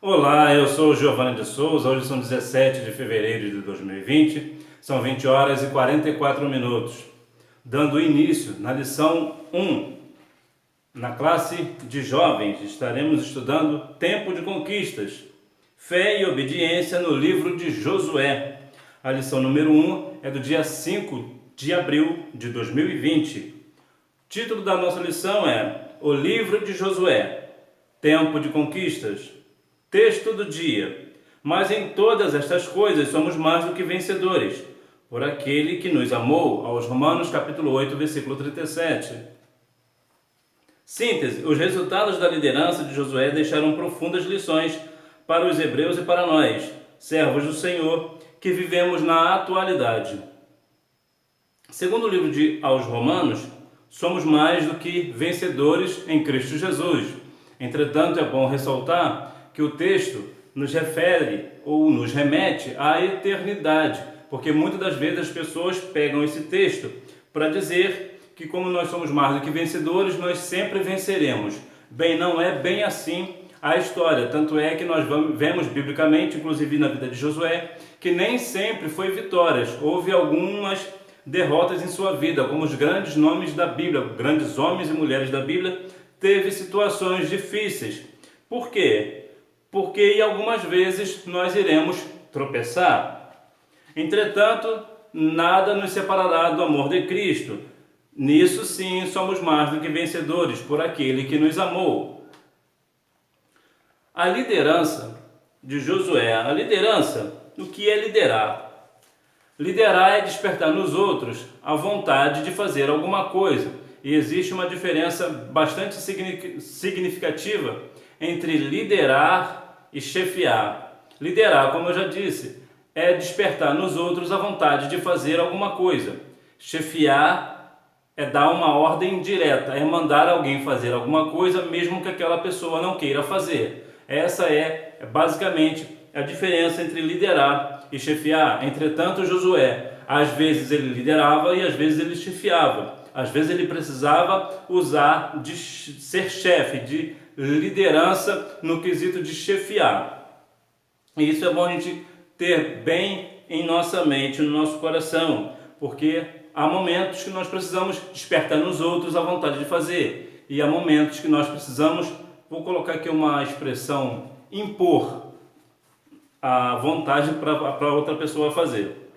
Olá, eu sou o Giovanni de Souza. Hoje são 17 de fevereiro de 2020, são 20 horas e 44 minutos. Dando início na lição 1, na classe de jovens, estaremos estudando Tempo de Conquistas, Fé e Obediência no livro de Josué. A lição número 1 é do dia 5 de abril de 2020. O título da nossa lição é O Livro de Josué, Tempo de Conquistas. Texto do dia. Mas em todas estas coisas somos mais do que vencedores, por aquele que nos amou, aos Romanos capítulo 8, versículo 37. Síntese: os resultados da liderança de Josué deixaram profundas lições para os hebreus e para nós, servos do Senhor, que vivemos na atualidade. Segundo o livro aos Romanos, somos mais do que vencedores em Cristo Jesus. Entretanto, é bom ressaltar que o texto nos refere ou nos remete à eternidade, porque muitas das vezes as pessoas pegam esse texto para dizer que, como nós somos mais do que vencedores, nós sempre venceremos. Bem, não é bem assim a história, tanto é que nós vemos biblicamente, inclusive na vida de Josué, que nem sempre foi vitórias, houve algumas derrotas em sua vida, como os grandes nomes da Bíblia, grandes homens e mulheres da Bíblia, teve situações difíceis. Por quê? Porque em algumas vezes nós iremos tropeçar. Entretanto, nada nos separará do amor de Cristo. Nisso sim somos mais do que vencedores por aquele que nos amou. A liderança de Josué. A liderança, o que é liderar? Liderar é despertar nos outros a vontade de fazer alguma coisa. E existe uma diferença bastante significativa entre liderar e chefiar. Liderar, como eu já disse, é despertar nos outros a vontade de fazer alguma coisa. Chefiar é dar uma ordem direta, é mandar alguém fazer alguma coisa mesmo que aquela pessoa não queira fazer. Essa é basicamente a diferença entre liderar e chefiar. Entretanto, Josué, às vezes ele liderava e às vezes ele chefiava. Às vezes ele precisava usar de ser chefe, de liderança no quesito de chefiar. E isso é bom a gente ter bem em nossa mente, no nosso coração, porque há momentos que nós precisamos despertar nos outros a vontade de fazer, e há momentos que nós precisamos, vou colocar aqui uma expressão, impor a vontade para outra pessoa fazer.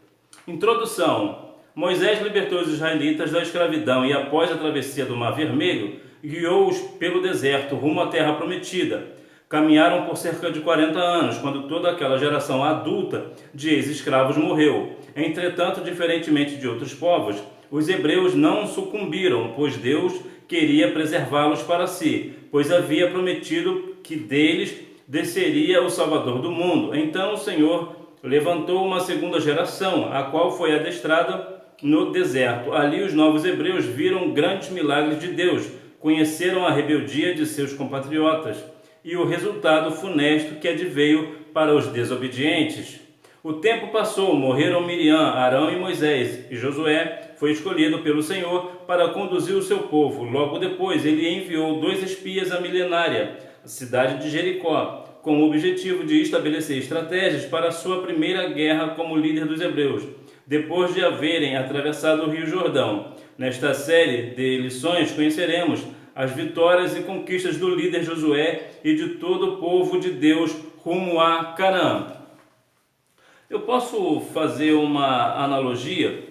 Introdução. Moisés libertou os israelitas da escravidão e, após a travessia do Mar Vermelho, guiou-os pelo deserto rumo à terra prometida. Caminharam por cerca de 40 anos, quando toda aquela geração adulta de ex-escravos morreu. Entretanto, diferentemente de outros povos, os hebreus não sucumbiram, pois Deus queria preservá-los para si, pois havia prometido que deles desceria o Salvador do mundo. Então o Senhor levantou uma segunda geração, a qual foi adestrada no deserto. Ali os novos hebreus viram grandes milagres de Deus, conheceram a rebeldia de seus compatriotas e o resultado funesto que adveio para os desobedientes. O tempo passou, morreram Miriam, Arão e Moisés, e Josué foi escolhido pelo Senhor para conduzir o seu povo. Logo depois ele enviou 2 espias à milenária, a cidade de Jericó, com o objetivo de estabelecer estratégias para a sua primeira guerra como líder dos hebreus, depois de haverem atravessado o Rio Jordão. Nesta série de lições conheceremos as vitórias e conquistas do líder Josué e de todo o povo de Deus rumo a Canaã. Eu posso fazer uma analogia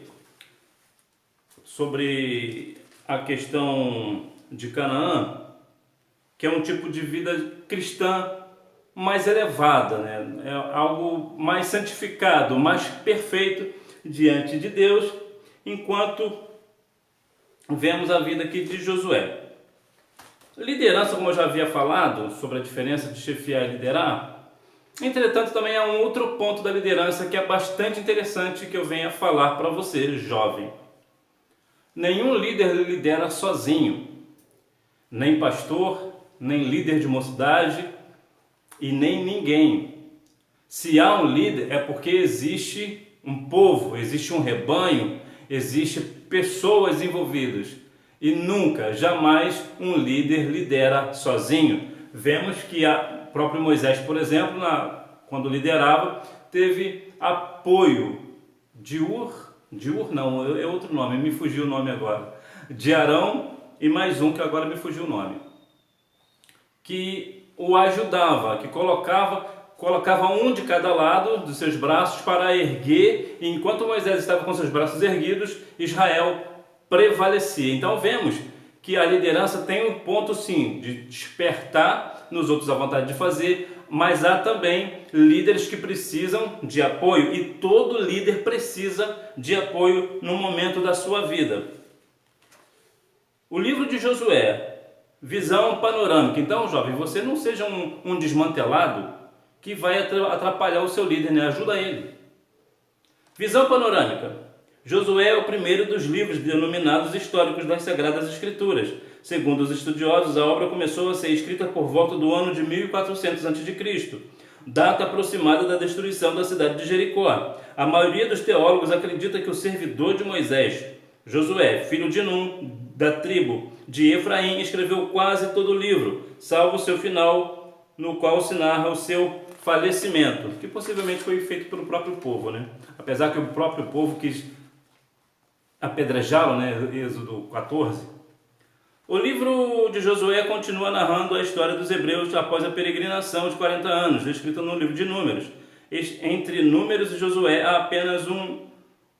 sobre a questão de Canaã, que é um tipo de vida cristã mais elevada, né? É algo mais santificado, mais perfeito diante de Deus, enquanto vemos a vida aqui de Josué. Liderança, como eu já havia falado, sobre a diferença de chefiar e liderar. Entretanto, também há um outro ponto da liderança que é bastante interessante que eu venho a falar para você, jovem. Nenhum líder lidera sozinho, nem pastor, nem líder de mocidade e nem ninguém. Se há um líder é porque existe um povo, existe um rebanho, existe pessoas envolvidas. E nunca, jamais um líder lidera sozinho. Vemos que O próprio Moisés, por exemplo, quando liderava, teve apoio de não, é outro nome, me fugiu o nome agora, de Arão e mais um que agora me fugiu o nome, que o ajudava, que colocava um de cada lado dos seus braços para erguer, e enquanto Moisés estava com seus braços erguidos, Israel prevalecia. Então vemos que a liderança tem um ponto sim, de despertar nos outros a vontade de fazer, mas há também líderes que precisam de apoio, e todo líder precisa de apoio no momento da sua vida. O livro de Josué, visão panorâmica. Então, jovem, você não seja um desmantelado que vai atrapalhar o seu líder, né? Ajuda ele. Visão panorâmica. Josué é o primeiro dos livros denominados históricos das Sagradas Escrituras. Segundo os estudiosos, a obra começou a ser escrita por volta do ano de 1400 a.C., data aproximada da destruição da cidade de Jericó. A maioria dos teólogos acredita que o servidor de Moisés, Josué, filho de Num, da tribo de Efraim, escreveu quase todo o livro, salvo o seu final, no qual se narra o seu falecimento, que possivelmente foi feito pelo próprio povo, né? Apesar que o próprio povo quis apedrejá-lo, né? Êxodo 14. O livro de Josué continua narrando a história dos hebreus após a peregrinação de 40 anos, descrita no livro de Números. Entre Números e Josué há apenas um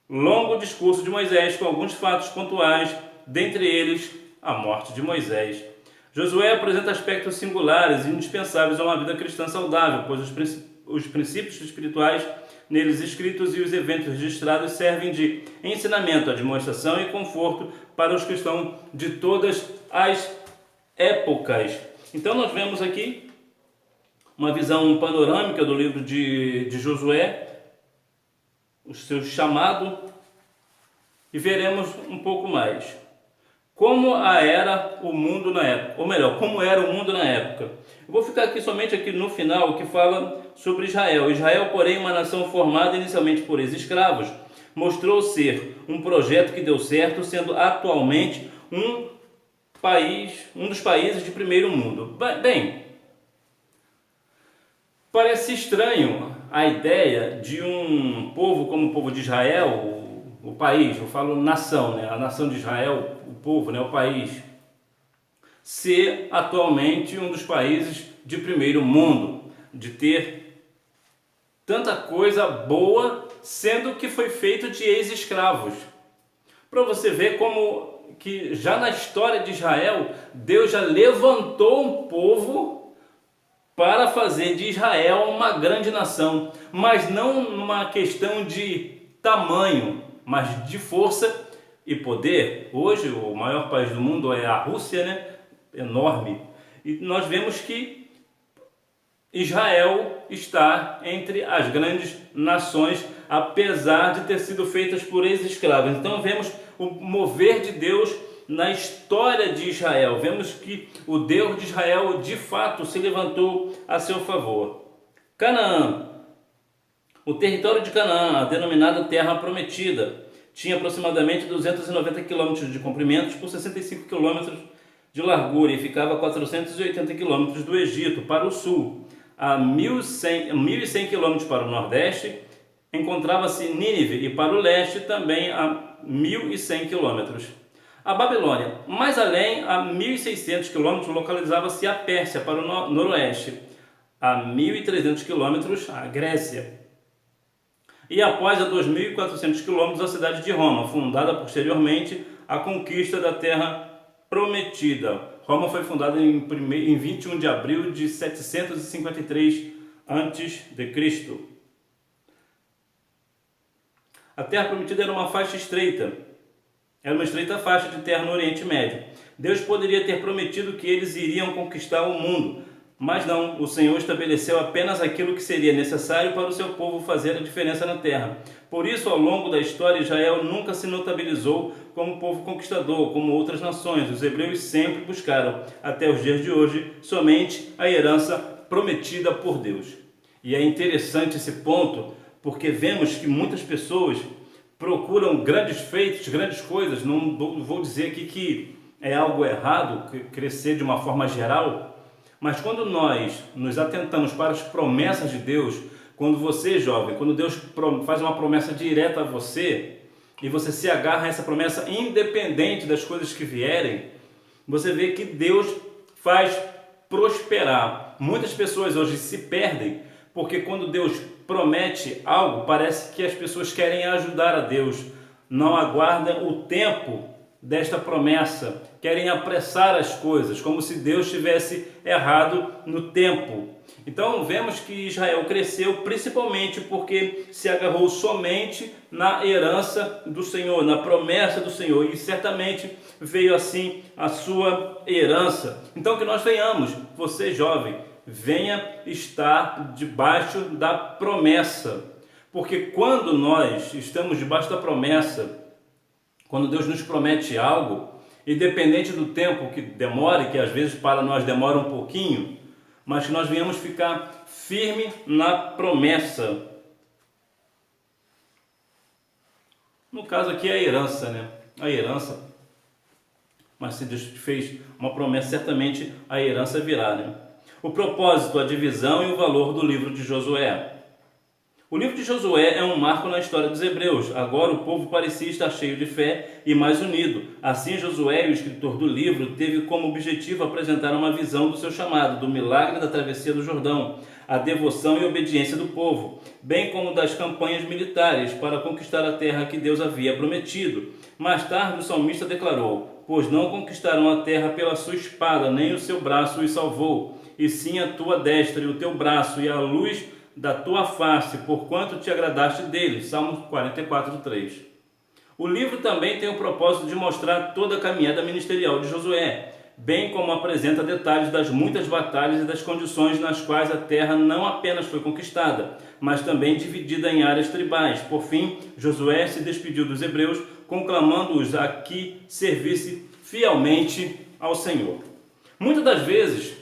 longo discurso de Moisés com alguns fatos pontuais, dentre eles a morte de Moisés. Josué apresenta aspectos singulares e indispensáveis a uma vida cristã saudável, pois os princípios espirituais neles escritos e os eventos registrados servem de ensinamento, admoestação e conforto para os cristãos de todas as épocas. Então nós vemos aqui uma visão panorâmica do livro de Josué, o seu chamado, e veremos um pouco mais como era o mundo na época, ou melhor, como era o mundo na época. Eu vou ficar somente aqui no final, que fala sobre Israel. Israel, porém, uma nação formada inicialmente por ex-escravos, mostrou ser um projeto que deu certo, sendo atualmente um dos países de primeiro mundo. Bem, parece estranho a ideia de um povo como o povo de Israel, o país, eu falo nação, né? A nação de Israel, o povo, né? O país, ser atualmente um dos países de primeiro mundo, de ter tanta coisa boa, sendo que foi feito de ex-escravos. Para você ver como que já na história de Israel, Deus já levantou um povo para fazer de Israel uma grande nação, mas não numa questão de tamanho, mas de força e poder. Hoje o maior país do mundo é a Rússia, né? Enorme. E nós vemos que Israel está entre as grandes nações, apesar de ter sido feitas por ex-escravos. Então vemos o mover de Deus na história de Israel. Vemos que o Deus de Israel de fato se levantou a seu favor. Canaã. O território de Canaã, a denominada Terra Prometida, tinha aproximadamente 290 km de comprimento por 65 km de largura e ficava a 480 km do Egito para o sul. A 1.100 km para o nordeste encontrava-se Nínive e para o leste também a 1.100 km. A Babilônia, mais além, a 1.600 km, localizava-se a Pérsia para o noroeste. A 1.300 km a Grécia. E após a 2.400 km a cidade de Roma, fundada posteriormente à conquista da Terra Prometida. Roma foi fundada em 21 de abril de 753 a.C. A Terra Prometida era uma faixa estreita. Era uma estreita faixa de terra no Oriente Médio. Deus poderia ter prometido que eles iriam conquistar o mundo, mas não, o Senhor estabeleceu apenas aquilo que seria necessário para o seu povo fazer a diferença na terra. Por isso, ao longo da história, Israel nunca se notabilizou como povo conquistador, como outras nações. Os hebreus sempre buscaram, até os dias de hoje, somente a herança prometida por Deus. E é interessante esse ponto, porque vemos que muitas pessoas procuram grandes feitos, grandes coisas. Não vou dizer aqui que é algo errado crescer de uma forma geral, Mas quando nós nos atentamos para as promessas de Deus, quando você, jovem, quando Deus faz uma promessa direta a você, e você se agarra a essa promessa independente das coisas que vierem, você vê que Deus faz prosperar. Muitas pessoas hoje se perdem, porque quando Deus promete algo, parece que as pessoas querem ajudar a Deus, não aguardam o tempo desta promessa, querem apressar as coisas, como se Deus tivesse errado no tempo. Então vemos que Israel cresceu principalmente porque se agarrou somente na herança do Senhor, na promessa do Senhor, e certamente veio assim a sua herança. Então que nós venhamos, você jovem, venha estar debaixo da promessa, porque quando nós estamos debaixo da promessa, quando Deus nos promete algo, independente do tempo que demore, que às vezes para nós demora um pouquinho, mas que nós venhamos ficar firme na promessa. No caso aqui é a herança, né? A herança. Mas se Deus fez uma promessa, certamente a herança virá, né? O propósito, a divisão e o valor do livro de Josué. O livro de Josué é um marco na história dos hebreus. Agora o povo parecia estar cheio de fé e mais unido. Assim, Josué, o escritor do livro, teve como objetivo apresentar uma visão do seu chamado, do milagre da travessia do Jordão, a devoção e obediência do povo, bem como das campanhas militares para conquistar a terra que Deus havia prometido. Mais tarde, o salmista declarou: pois não conquistaram a terra pela sua espada, nem o seu braço os salvou, e sim a tua destra e o teu braço e a luz da tua face, porquanto te agradaste deles. Salmo 44:3. O livro também tem o propósito de mostrar toda a caminhada ministerial de Josué, bem como apresenta detalhes das muitas batalhas e das condições nas quais a terra não apenas foi conquistada, mas também dividida em áreas tribais. Por fim, Josué se despediu dos hebreus, conclamando-os a que servisse fielmente ao Senhor. Muitas das vezes,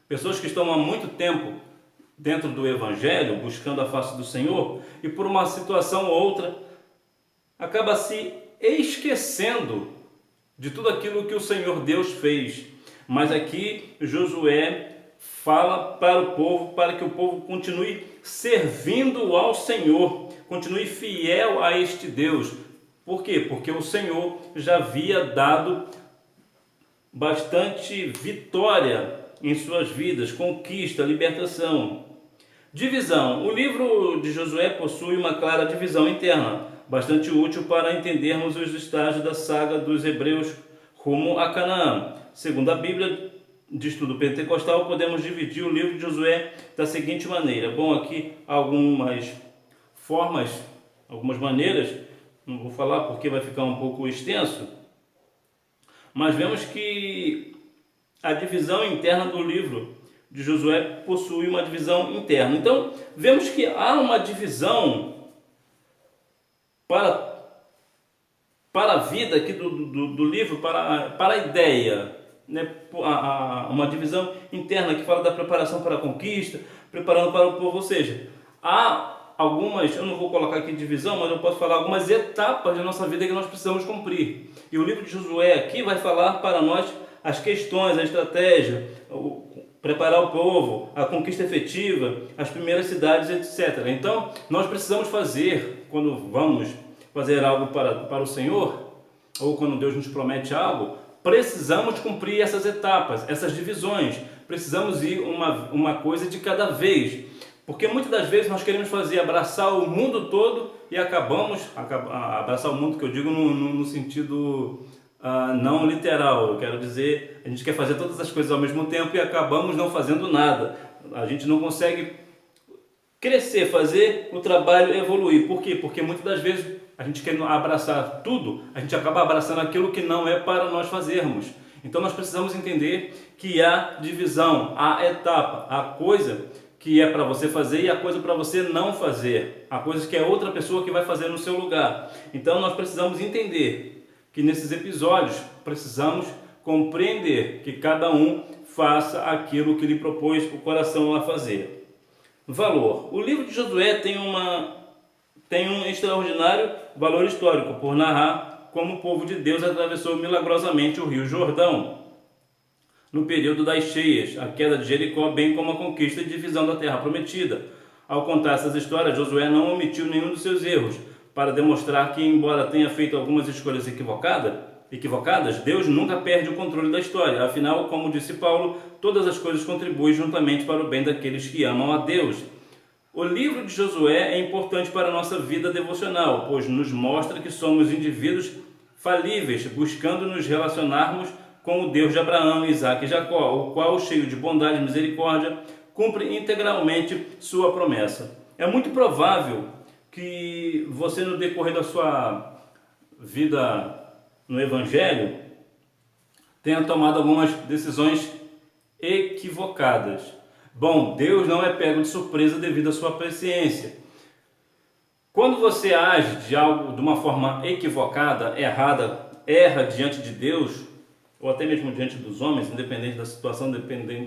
pessoas que estão há muito tempo dentro do Evangelho, buscando a face do Senhor, e por uma situação ou outra, acaba se esquecendo de tudo aquilo que o Senhor Deus fez. Mas aqui Josué fala para o povo, para que o povo continue servindo ao Senhor, continue fiel a este Deus. Por quê? Porque o Senhor já havia dado bastante vitória em suas vidas, conquista, libertação. Divisão. O livro de Josué possui uma clara divisão interna, bastante útil para entendermos os estágios da saga dos hebreus rumo a Canaã. Segundo a Bíblia de Estudo Pentecostal, podemos dividir o livro de Josué da seguinte maneira. Bom, aqui algumas formas, algumas maneiras, não vou falar porque vai ficar um pouco extenso, mas vemos que a divisão interna do livro de Josué possui uma divisão interna. Então, vemos que há uma divisão para a vida aqui do livro, para a ideia, né? Uma divisão interna que fala da preparação para a conquista, preparando para o povo, ou seja, há algumas, eu não vou colocar aqui divisão, mas eu posso falar algumas etapas da nossa vida que nós precisamos cumprir. E o livro de Josué aqui vai falar para nós as questões, a estratégia, preparar o povo, a conquista efetiva, as primeiras cidades, etc. Então, nós precisamos fazer, quando vamos fazer algo para o Senhor, ou quando Deus nos promete algo, precisamos cumprir essas etapas, essas divisões. Precisamos ir uma coisa de cada vez. Porque muitas das vezes nós queremos abraçar o mundo todo e acabamos, abraçar o mundo que eu digo no sentido não literal, eu quero dizer, a gente quer fazer todas as coisas ao mesmo tempo e acabamos não fazendo nada. A gente não consegue crescer, fazer o trabalho evoluir. Por quê? Porque muitas das vezes a gente quer abraçar tudo, a gente acaba abraçando aquilo que não é para nós fazermos. Então nós precisamos entender que há divisão, há etapa, há coisa que é para você fazer e a coisa para você não fazer, há coisas que é outra pessoa que vai fazer no seu lugar. Então nós precisamos entender que nesses episódios precisamos compreender que cada um faça aquilo que lhe propôs o coração a fazer. Valor. O livro de Josué tem um extraordinário valor histórico por narrar como o povo de Deus atravessou milagrosamente o rio Jordão. no período das cheias, a queda de Jericó, bem como a conquista e divisão da terra prometida. Ao contar essas histórias, Josué não omitiu nenhum dos seus erros, para demonstrar que, embora tenha feito algumas escolhas equivocadas, Deus nunca perde o controle da história. Afinal, como disse Paulo, todas as coisas contribuem juntamente para o bem daqueles que amam a Deus. O livro de Josué é importante para a nossa vida devocional, pois nos mostra que somos indivíduos falíveis, buscando nos relacionarmos com o Deus de Abraão, Isaque e Jacó, o qual, cheio de bondade e misericórdia, cumpre integralmente sua promessa. É muito provável que você, no decorrer da sua vida no Evangelho, tenha tomado algumas decisões equivocadas. Bom, Deus não é pego de surpresa devido à sua presciência. Quando você age de algo de uma forma equivocada, errada, erra diante de Deus, ou até mesmo diante dos homens, independente da situação,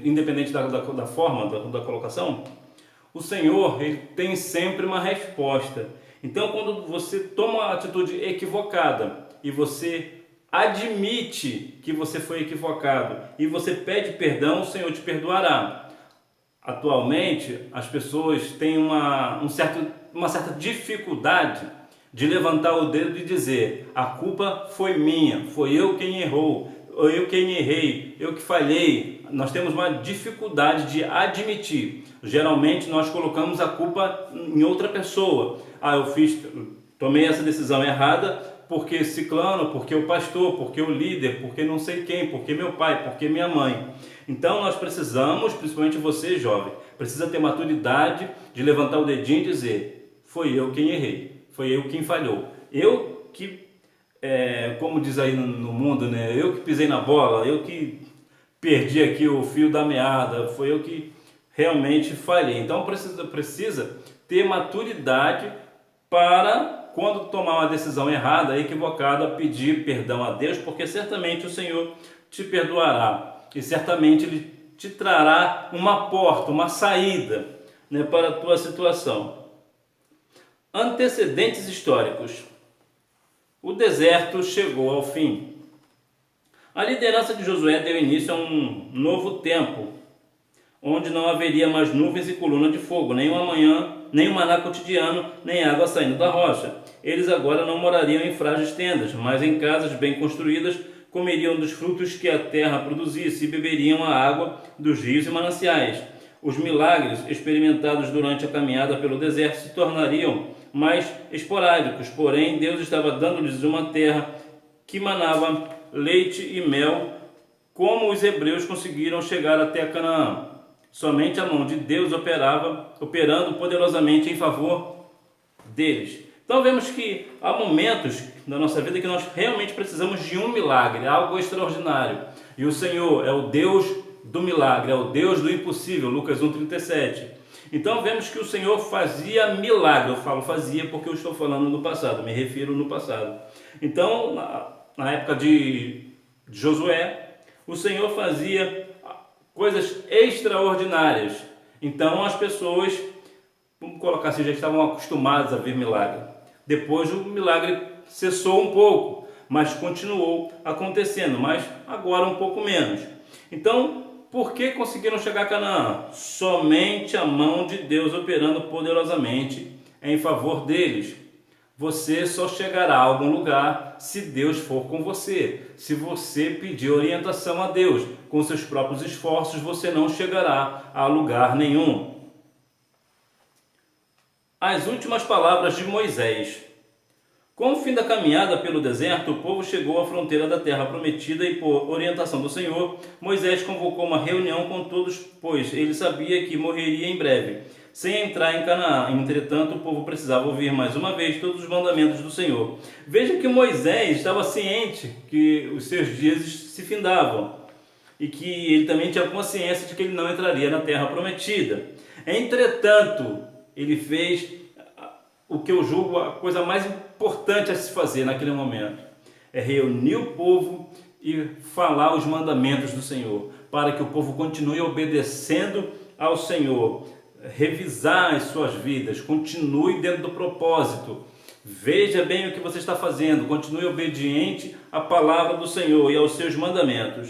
independente da forma da colocação, o Senhor, Ele tem sempre uma resposta. Então, quando você toma uma atitude equivocada e você admite que você foi equivocado e você pede perdão, o Senhor te perdoará. Atualmente, as pessoas têm uma certa dificuldade de levantar o dedo e dizer: a culpa foi minha, foi eu quem errou, eu quem errei, eu que falhei. Nós temos uma dificuldade de admitir. Geralmente nós colocamos a culpa em outra pessoa. Tomei essa decisão errada porque ciclano, porque o pastor, porque o líder, porque não sei quem, porque meu pai, porque minha mãe. Então nós precisamos, principalmente você jovem, precisa ter maturidade de levantar o dedinho e dizer: foi eu quem errei, foi eu quem falhou, eu que, como diz aí no mundo, né? Eu que pisei na bola, eu que perdi aqui o fio da meada, foi eu que realmente falhei. Então precisa ter maturidade para, quando tomar uma decisão errada, equivocada, pedir perdão a Deus, porque certamente o Senhor te perdoará e certamente Ele te trará uma porta, uma saída, né, para a tua situação. Antecedentes históricos. O deserto chegou ao fim. A liderança de Josué deu início a um novo tempo, onde não haveria mais nuvens e coluna de fogo, nem uma manhã, nem um maná cotidiano, nem água saindo da rocha. Eles agora não morariam em frágeis tendas, mas em casas bem construídas, comeriam dos frutos que a terra produzisse e beberiam a água dos rios e mananciais. Os milagres experimentados durante a caminhada pelo deserto se tornariam mais esporádicos, porém Deus estava dando-lhes uma terra que manava leite e mel. Como os hebreus conseguiram chegar até Canaã? Somente a mão de Deus operando poderosamente em favor deles. Então vemos que há momentos na nossa vida que nós realmente precisamos de um milagre, algo extraordinário. E o Senhor é o Deus do milagre, é o Deus do impossível, Lucas 1,37. Então vemos que o Senhor fazia milagre. Eu falo fazia porque eu estou falando no passado, me refiro no passado. Então, na época de Josué, o Senhor fazia coisas extraordinárias. Então as pessoas, vamos colocar assim, já estavam acostumadas a ver milagre. Depois o milagre cessou um pouco, mas continuou acontecendo, mas agora um pouco menos. Então, por que conseguiram chegar a Canaã? Somente a mão de Deus operando poderosamente em favor deles. Você só chegará a algum lugar se Deus for com você. Se você pedir orientação a Deus, com seus próprios esforços, você não chegará a lugar nenhum. As últimas palavras de Moisés. Com o fim da caminhada pelo deserto, o povo chegou à fronteira da terra prometida e, por orientação do Senhor, Moisés convocou uma reunião com todos, pois ele sabia que morreria em breve, sem entrar em Canaã. Entretanto, o povo precisava ouvir mais uma vez todos os mandamentos do Senhor. Veja que Moisés estava ciente que os seus dias se findavam e que ele também tinha consciência de que ele não entraria na terra prometida. Entretanto, ele fez o que eu julgo a coisa mais importante a se fazer naquele momento. É reunir o povo e falar os mandamentos do Senhor, para que o povo continue obedecendo ao Senhor, revisar as suas vidas, continue dentro do propósito. Veja bem o que você está fazendo, continue obediente à palavra do Senhor e aos seus mandamentos.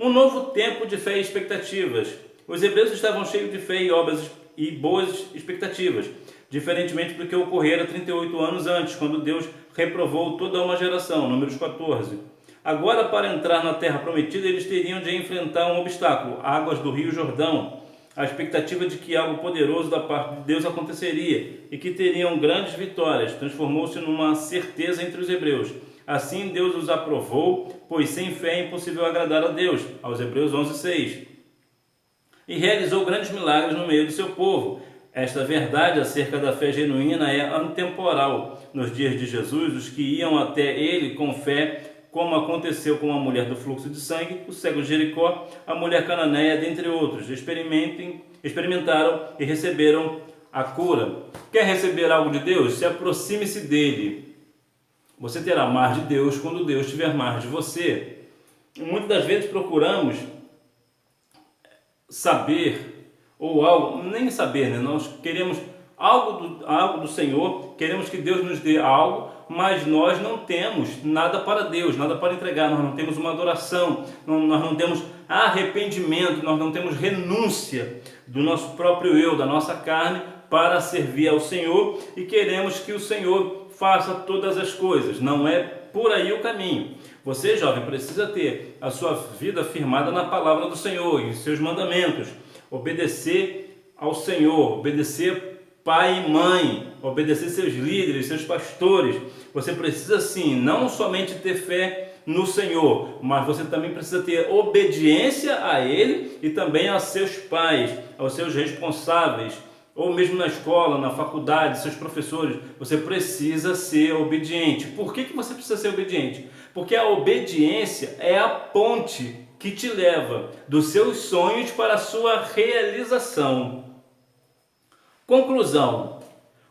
Um novo tempo de fé e expectativas. Os hebreus estavam cheios de fé e obras e boas expectativas, diferentemente do que ocorrera 38 anos antes, quando Deus reprovou toda uma geração, Números 14. Agora, para entrar na terra prometida, eles teriam de enfrentar um obstáculo, águas do rio Jordão, a expectativa de que algo poderoso da parte de Deus aconteceria e que teriam grandes vitórias, transformou-se numa certeza entre os hebreus. Assim Deus os aprovou, pois sem fé é impossível agradar a Deus, aos Hebreus 11:6. E realizou grandes milagres no meio do seu povo. Esta verdade acerca da fé genuína é antemporal. Nos dias de Jesus, os que iam até ele com fé, como aconteceu com a mulher do fluxo de sangue, o cego de Jericó, a mulher cananeia, dentre outros, experimentaram e receberam a cura. Quer receber algo de Deus? Se aproxime-se dele. Você terá mais de Deus quando Deus tiver mais de você. E muitas das vezes procuramos saber, ou algo, nem saber, né? Nós queremos algo do Senhor, queremos que Deus nos dê algo, mas nós não temos nada para Deus, nada para entregar, nós não temos uma adoração, nós não temos arrependimento, nós não temos renúncia do nosso próprio eu, da nossa carne, para servir ao Senhor, e queremos que o Senhor faça todas as coisas. Não é por aí o caminho. Você, jovem, precisa ter a sua vida firmada na palavra do Senhor e seus mandamentos, obedecer ao Senhor, obedecer pai e mãe, obedecer seus líderes, seus pastores. Você precisa sim, não somente ter fé no Senhor, mas você também precisa ter obediência a Ele e também a seus pais, aos seus responsáveis, ou mesmo na escola, na faculdade, seus professores. Você precisa ser obediente. Por que você precisa ser obediente? Porque a obediência é a ponte que te leva dos seus sonhos para a sua realização. Conclusão.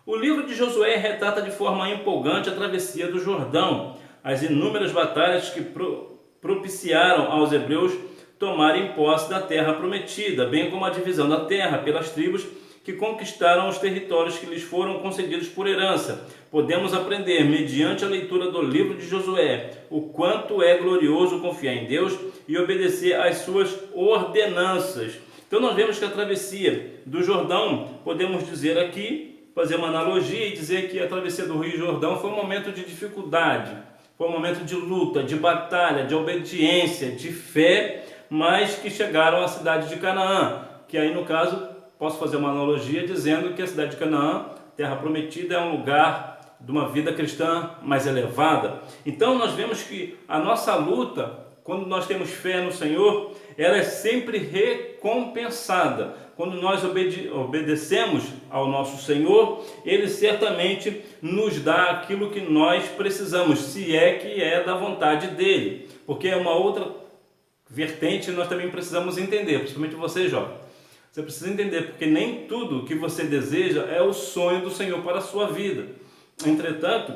O livro de Josué retrata de forma empolgante a travessia do Jordão, as inúmeras batalhas que propiciaram aos hebreus tomarem posse da terra prometida, bem como a divisão da terra pelas tribos que conquistaram os territórios que lhes foram concedidos por herança. Podemos aprender, mediante a leitura do livro de Josué, o quanto é glorioso confiar em Deus e obedecer às suas ordenanças. Então nós vemos que a travessia do Jordão, podemos dizer aqui, fazer uma analogia e dizer que a travessia do Rio Jordão foi um momento de dificuldade, foi um momento de luta, de batalha, de obediência, de fé, mas que chegaram à cidade de Canaã, que aí no caso posso fazer uma analogia dizendo que a cidade de Canaã, terra prometida, é um lugar de uma vida cristã mais elevada. Então nós vemos que a nossa luta, quando nós temos fé no Senhor, ela é sempre recompensada. Quando nós obedecemos ao nosso Senhor, Ele certamente nos dá aquilo que nós precisamos, se é que é da vontade dEle. Porque é uma outra vertente que nós também precisamos entender, principalmente você, jovem. Você precisa entender, porque nem tudo que você deseja é o sonho do Senhor para a sua vida. Entretanto,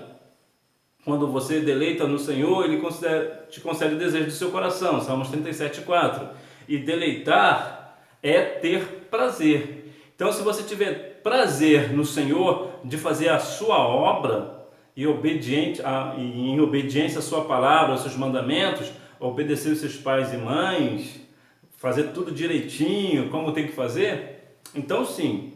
quando você deleita no Senhor, Ele te concede o desejo do seu coração, Salmos 37:4. E deleitar é ter prazer. Então, se você tiver prazer no Senhor de fazer a sua obra e em obediência à sua palavra, aos seus mandamentos, obedecer os seus pais e mães, fazer tudo direitinho, como tem que fazer, então sim,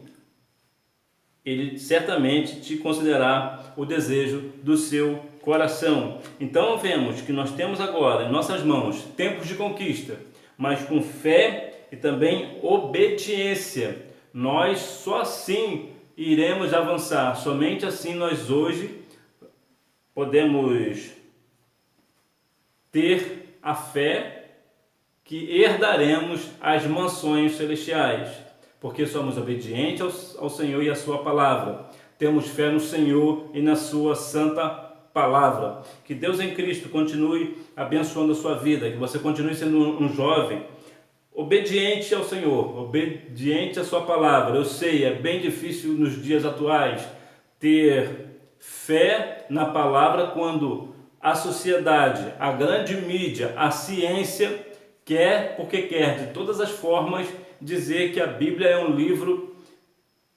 Ele certamente te concederá o desejo do seu coração. Então vemos que nós temos agora em nossas mãos tempos de conquista, mas com fé e também obediência. Nós só assim iremos avançar, somente assim nós hoje podemos ter a fé que herdaremos as mansões celestiais, porque somos obedientes ao Senhor e à sua palavra. Temos fé no Senhor e na sua santa palavra. Que Deus em Cristo continue abençoando a sua vida, que você continue sendo um jovem obediente ao Senhor, obediente à sua palavra. Eu sei, é bem difícil nos dias atuais ter fé na palavra quando a sociedade, a grande mídia, a ciência porque quer de todas as formas dizer que a Bíblia é um livro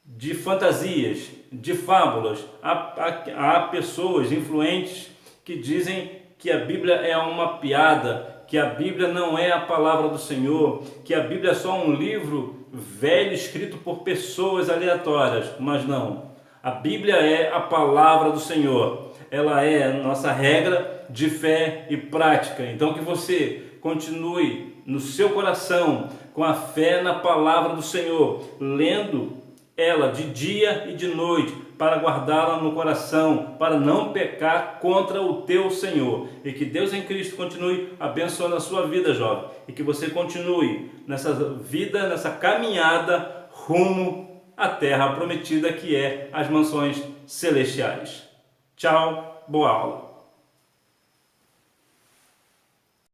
de fantasias, de fábulas. Há pessoas influentes que dizem que a Bíblia é uma piada, que a Bíblia não é a palavra do Senhor, que a Bíblia é só um livro velho escrito por pessoas aleatórias, mas não. A Bíblia é a palavra do Senhor, ela é a nossa regra de fé e prática. Então que você continue no seu coração com a fé na palavra do Senhor, lendo ela de dia e de noite, para guardá-la no coração, para não pecar contra o teu Senhor. E que Deus em Cristo continue abençoando a sua vida, jovem, e que você continue nessa vida, nessa caminhada rumo à terra prometida, que é as mansões celestiais. Tchau, boa aula.